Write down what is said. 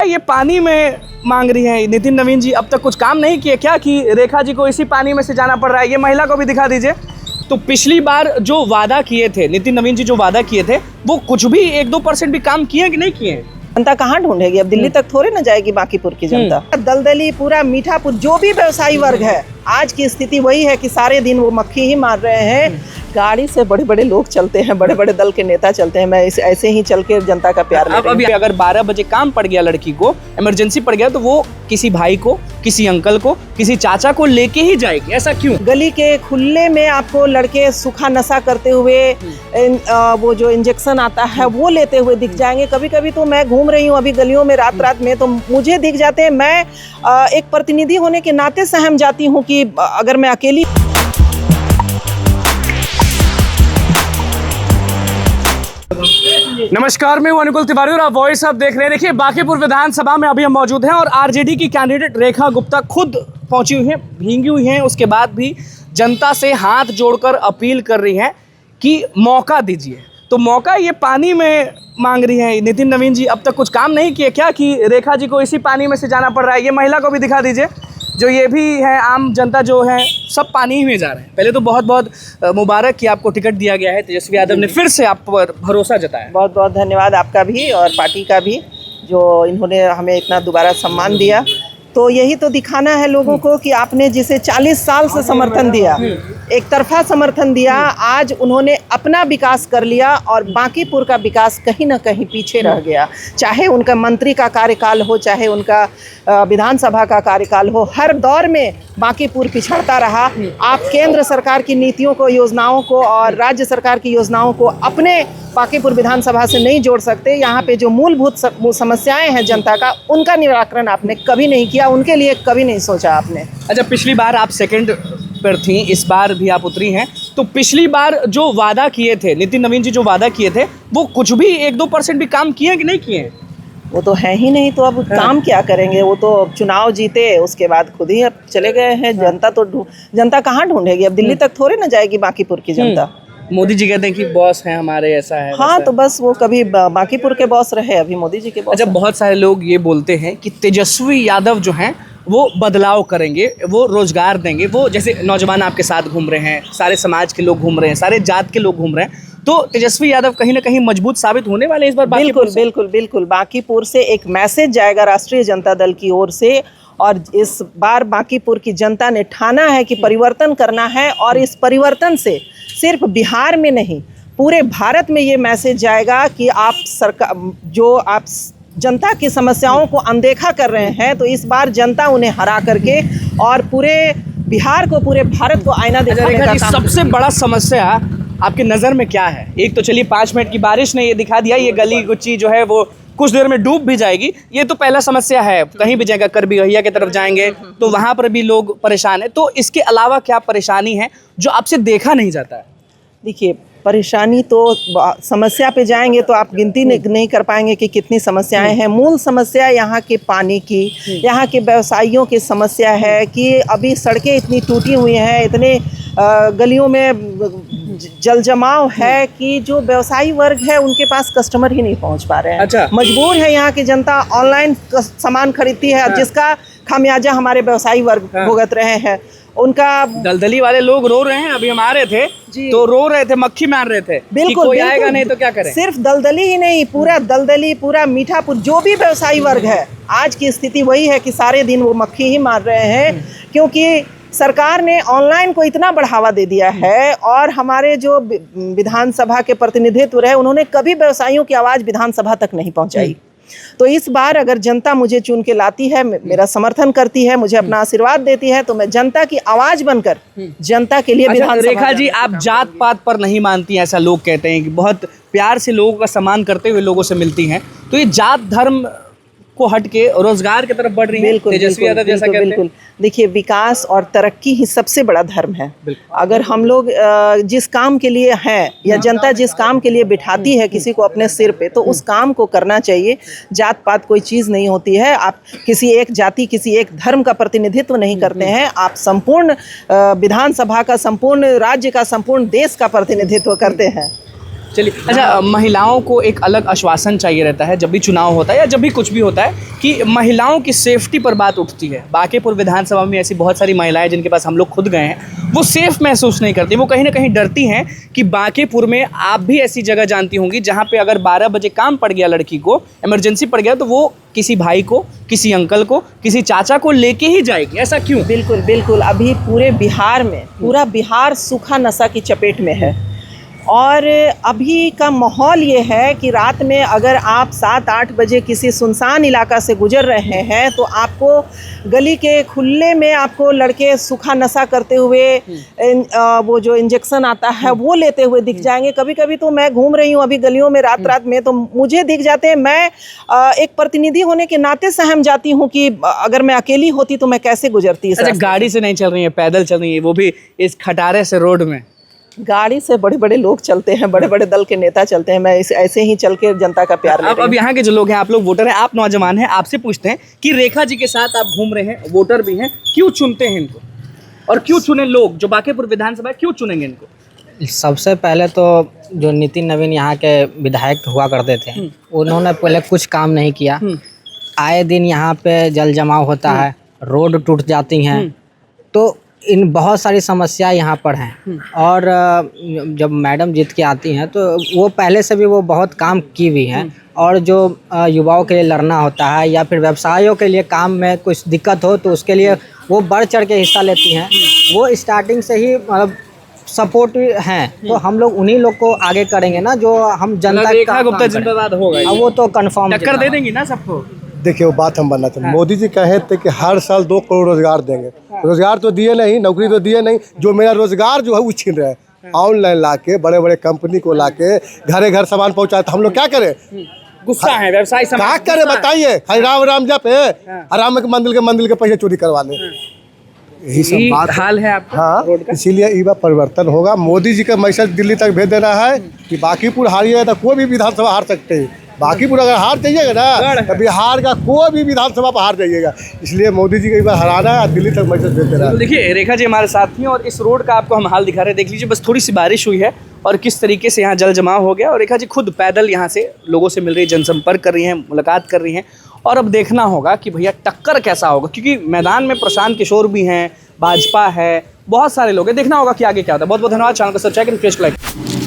ये पानी में मांग रही है नितिन नवीन जी। अब तक कुछ काम नहीं किए क्या कि रेखा जी को इसी पानी में से जाना पड़ रहा है? ये महिला को भी दिखा दीजिए। तो पिछली बार जो वादा किए थे नितिन नवीन जी, जो वादा किए थे, वो कुछ भी 1-2% भी काम किए कि नहीं किए? जनता कहाँ ढूंढेगी? अब दिल्ली तक थोड़े ना जाएगी बांकीपुर की जनता। दलदली पूरा मीठापुर जो भी व्यवसायी वर्ग है, आज की स्थिति वही है कि सारे दिन वो मक्खी ही मार रहे हैं। गाड़ी से बड़े बड़े लोग चलते हैं, बड़े बड़े दल के नेता चलते हैं। मैं ऐसे ही चल के जनता का प्यार ले रही हूं। अभी अगर 12 बजे काम पड़ गया, लड़की को इमरजेंसी पड़ गया, तो वो किसी भाई को, किसी अंकल को, किसी चाचा को लेके ही जाएगी। ऐसा क्यों? गली के खुले में आपको लड़के सूखा नशा करते हुए वो जो इंजेक्शन आता है वो लेते हुए दिख जाएंगे। कभी कभी तो मैं घूम रही हूँ अभी गलियों में रात में, तो मुझे दिख जाते हैं। मैं एक प्रतिनिधि होने के नाते सहम जाती हूँ कि अगर मैं अकेली। नमस्कार, मैं हूं अनुकुल तिवारी और आप वॉइस अब देख रहे हैं। देखिए, बांकीपुर विधानसभा में अभी हम मौजूद हैं और आरजेडी की कैंडिडेट रेखा गुप्ता खुद पहुंची हुई हैं, भींगी हुई हैं। उसके बाद भी जनता से हाथ जोड़कर अपील कर रही हैं कि मौका दीजिए। तो मौका ये पानी में मांग रही है नितिन नवीन जी। अब तक कुछ काम नहीं किए क्या कि रेखा जी को इसी पानी में से जाना पड़ रहा है? ये महिला को भी दिखा दीजिए। जो ये भी है आम जनता जो है, सब पानी में जा रहे हैं। पहले तो बहुत बहुत मुबारक कि आपको टिकट दिया गया है। तेजस्वी यादव ने फिर से आप पर भरोसा जताया। बहुत बहुत धन्यवाद आपका भी और पार्टी का भी, जो इन्होंने हमें इतना दोबारा सम्मान दिया। तो यही तो दिखाना है लोगों को कि आपने जिसे 40 साल से समर्थन दिया, एक तरफा समर्थन दिया, आज उन्होंने अपना विकास कर लिया और बांकीपुर का विकास कहीं ना कहीं पीछे रह गया। चाहे उनका मंत्री का कार्यकाल हो, चाहे उनका विधानसभा का कार्यकाल हो, हर दौर में बांकीपुर पिछड़ता रहा। आप केंद्र सरकार की नीतियों को, योजनाओं को और राज्य सरकार की योजनाओं को अपने बांकीपुर विधानसभा से नहीं जोड़ सकते। यहाँ पे जो मूलभूत समस्याएं हैं जनता का, उनका निराकरण आपने कभी नहीं किया, उनके लिए कभी नहीं सोचा आपने। अच्छा, पिछली बार आप सेकंड पर थी, इस बार भी आप उतरी हैं। तो पिछली बार जो वादा किए थे नितिन नवीन जी, जो वादा किए थे, वो कुछ भी 1-2% भी काम किए कि नहीं किए? वो तो है ही नहीं, तो अब काम क्या करेंगे? वो तो चुनाव जीते, उसके बाद खुद ही अब चले गए हैं। जनता कहाँ ढूंढेगी? अब दिल्ली तक थोड़े ना जाएगी बांकीपुर की जनता। मोदी जी कहते हैं कि बॉस हैं हमारे, ऐसा है। हाँ, तो बस वो कभी बांकीपुर के बॉस रहे, अभी मोदी जी के बॉस। अच्छा, बहुत सारे लोग ये बोलते हैं कि तेजस्वी यादव जो हैं वो बदलाव करेंगे, वो रोजगार देंगे। वो जैसे नौजवान आपके साथ घूम रहे हैं, सारे समाज के लोग घूम रहे हैं, सारे जात के लोग घूम रहे हैं, तो तेजस्वी यादव कहीं ना कहीं मजबूत साबित होने वाले इस बार। बिल्कुल बांकीपुर से एक मैसेज जाएगा राष्ट्रीय जनता दल की ओर से। और इस बार बांकीपुर की जनता ने ठाना है कि परिवर्तन करना है, और इस परिवर्तन से सिर्फ बिहार में नहीं, पूरे भारत में ये मैसेज जाएगा कि आप जनता की समस्याओं को अनदेखा कर रहे हैं। तो इस बार जनता उन्हें हरा करके और पूरे बिहार को, पूरे भारत को आईना दिखाने का काम। सबसे बड़ा समस्या आपकी नज़र में क्या है? एक तो चलिए 5 मिनट की बारिश ने ये दिखा दिया, ये गली गुच्ची जो है वो कुछ देर में डूब भी जाएगी। ये तो पहला समस्या है। कहीं भी जाएगा, कर भी गहिया की तरफ जाएंगे तो वहाँ पर भी लोग परेशान हैं। तो इसके अलावा क्या परेशानी है जो आपसे देखा नहीं जाता है? देखिए, परेशानी तो समस्या पे जाएंगे तो आप गिनती नहीं कर पाएंगे कि कितनी समस्याएं हैं। मूल समस्या यहाँ के पानी की, यहाँ के व्यवसायियों की समस्या है कि अभी सड़कें इतनी टूटी हुई हैं, इतने गलियों में जल जमाव है कि जो व्यवसायी वर्ग है उनके पास कस्टमर ही नहीं पहुँच पा रहे हैं। अच्छा। मजबूर है यहाँ की जनता, ऑनलाइन सामान खरीदती है, जिसका खामियाजा हमारे व्यवसायी वर्ग भुगत रहे हैं। उनका दलदली वाले लोग रो रहे हैं। अभी हम आ रहे थे तो रो रहे थे, मक्खी मार रहे थे। बिल्कुल, कोई आएगा नहीं तो क्या करें? सिर्फ दलदली ही नहीं, पूरा दलदली, पूरा मीठापुर जो भी व्यवसायी वर्ग है, आज की स्थिति वही है कि सारे दिन वो मक्खी ही मार रहे हैं। क्योंकि सरकार ने ऑनलाइन को इतना बढ़ावा दे दिया है और हमारे जो विधानसभा के प्रतिनिधित्व रहे, उन्होंने कभी व्यवसायियों की आवाज़ विधानसभा तक नहीं पहुंचाई। तो इस बार अगर जनता मुझे चुन के लाती है, मेरा समर्थन करती है, मुझे अपना आशीर्वाद देती है, तो मैं जनता की आवाज बनकर जनता के लिए विधानसभा। रेखा जी, आप जात पात पर नहीं मानती हैं, ऐसा लोग कहते हैं कि बहुत प्यार से लोगों का सम्मान करते हुए लोगों से मिलती हैं। तो ये जात धर्म को हट के रोजगार की तरफ बढ़ रही है तेजस्वी यादव जैसा कहते हैं। बिल्कुल, देखिए, विकास और तरक्की ही सबसे बड़ा धर्म है। अगर हम लोग जिस काम के लिए हैं या जनता जिस काम के लिए बिठाती है किसी को अपने सिर पे, तो उस काम को करना चाहिए। जात पात कोई चीज़ नहीं होती है। आप किसी एक जाति, किसी एक धर्म का प्रतिनिधित्व नहीं करते हैं, आप संपूर्ण विधानसभा का, संपूर्ण राज्य का, संपूर्ण देश का प्रतिनिधित्व करते हैं। चलिए, अच्छा, महिलाओं को एक अलग आश्वासन चाहिए रहता है जब भी चुनाव होता है या जब भी कुछ भी होता है कि महिलाओं की सेफ्टी पर बात उठती है। बांकीपुर विधानसभा में ऐसी बहुत सारी महिलाएं जिनके पास हम लोग खुद गए हैं, वो सेफ महसूस नहीं करती, वो कहीं ना कहीं डरती हैं कि बांकीपुर में आप भी ऐसी जगह जानती होंगी जहाँ पे अगर 12 बजे काम पड़ गया, लड़की को इमरजेंसी पड़ गया, तो वो किसी भाई को, किसी अंकल को, किसी चाचा को लेके ही जाएगी। ऐसा क्यों? बिल्कुल बिल्कुल, अभी पूरे बिहार में पूरा बिहार सूखा नशा की चपेट में है और अभी का माहौल ये है कि रात में अगर आप 7-8 बजे किसी सुनसान इलाका से गुजर रहे हैं तो आपको गली के खुले में आपको लड़के सूखा नशा करते हुए वो जो इंजेक्शन आता है वो लेते हुए दिख जाएंगे। कभी कभी तो मैं घूम रही हूँ अभी गलियों में रात में, तो मुझे दिख जाते हैं। मैं एक प्रतिनिधि होने के नाते सहम जाती हूँ कि अगर मैं अकेली होती तो मैं कैसे गुजरती। अच्छा, गाड़ी से नहीं चल रही है, पैदल चल रही है, वो भी इस खटारे से रोड में? गाड़ी से बड़े बड़े लोग चलते हैं, बड़े बड़े दल के नेता चलते हैं, मैं ऐसे ही चल के जनता का प्यार ले रही हूं। अब यहाँ के जो लोग हैं, आप लोग वोटर हैं, आप नौजवान हैं, आपसे पूछते हैं कि रेखा जी के साथ आप घूम रहे हैं, वोटर भी हैं, क्यों चुनते हैं इनको और क्यों चुने लोग जो बांकीपुर विधानसभा, क्यों चुनेंगे इनको? सबसे पहले तो जो नितिन नवीन यहाँ के विधायक हुआ करते थे, उन्होंने पहले कुछ काम नहीं किया। आए दिन यहाँ पे जल जमाव होता है, रोड टूट जाती हैं, तो इन बहुत सारी समस्या यहाँ पर हैं। और जब मैडम जीत के आती हैं तो वो पहले से भी वो बहुत काम की हुई हैं। और जो युवाओं के लिए लड़ना होता है या फिर व्यवसायों के लिए काम में कुछ दिक्कत हो तो उसके लिए वो बढ़ चढ़ के हिस्सा लेती हैं। वो स्टार्टिंग से ही मतलब सपोर्ट हैं, तो हम लोग उन्हीं लोग को आगे करेंगे ना, जो हम जनता रेखा गुप्ता जिंदाबाद होगा, वो तो कंफर्म टक्कर दे देंगी ना सबको। देखिए वो बात हम बनना चाहते। मोदी जी कहे थे कि हर साल 2 करोड़ रोजगार देंगे, रोजगार तो दिए नहीं, नौकरी तो दिए नहीं, जो मेरा रोजगार जो है वो छीन रहे हैं। ऑनलाइन लाके बड़े बड़े कंपनी को लाके घरे घर सामान पहुंचाए, तो हम लोग क्या करें? गुस्सा है व्यवसाय समाज, क्या करें बताइए? खाली राम राम जप है, आराम के मंदिर के पैसे चोरी करवा ले, यही सब बात हाल है आपका। हाँ, इसीलिए इस परिवर्तन होगा। मोदी जी का मैसेज दिल्ली तक भेज देना है कि बांकीपुर हारिए तो कोई भी विधानसभा हार सकते हैं। बांकीपुर अगर हार जाइएगा ना तो बिहार का कोई भी विधानसभा पर हार जाइएगा। इसलिए मोदी जी को एक बार हराना है, दिल्ली तक मैसेज भेज देना है। तो देखिए, रेखा जी हमारे साथ थी और इस रोड का आपको हम हाल दिखा रहे हैं। देख लीजिए, बस थोड़ी सी बारिश हुई है और किस तरीके से यहाँ जल जमाव हो गया। और रेखा जी खुद पैदल यहाँ से लोगों से मिल रही है, जनसंपर्क कर रही हैं, मुलाकात कर रही हैं। और अब देखना होगा कि भैया टक्कर कैसा होगा, क्योंकि मैदान में प्रशांत किशोर भी हैं, भाजपा है, बहुत सारे लोग हैं। देखना होगा कि आगे क्या होता है। बहुत बहुत धन्यवाद। चैनल को सब्सक्राइब करें, लाइक।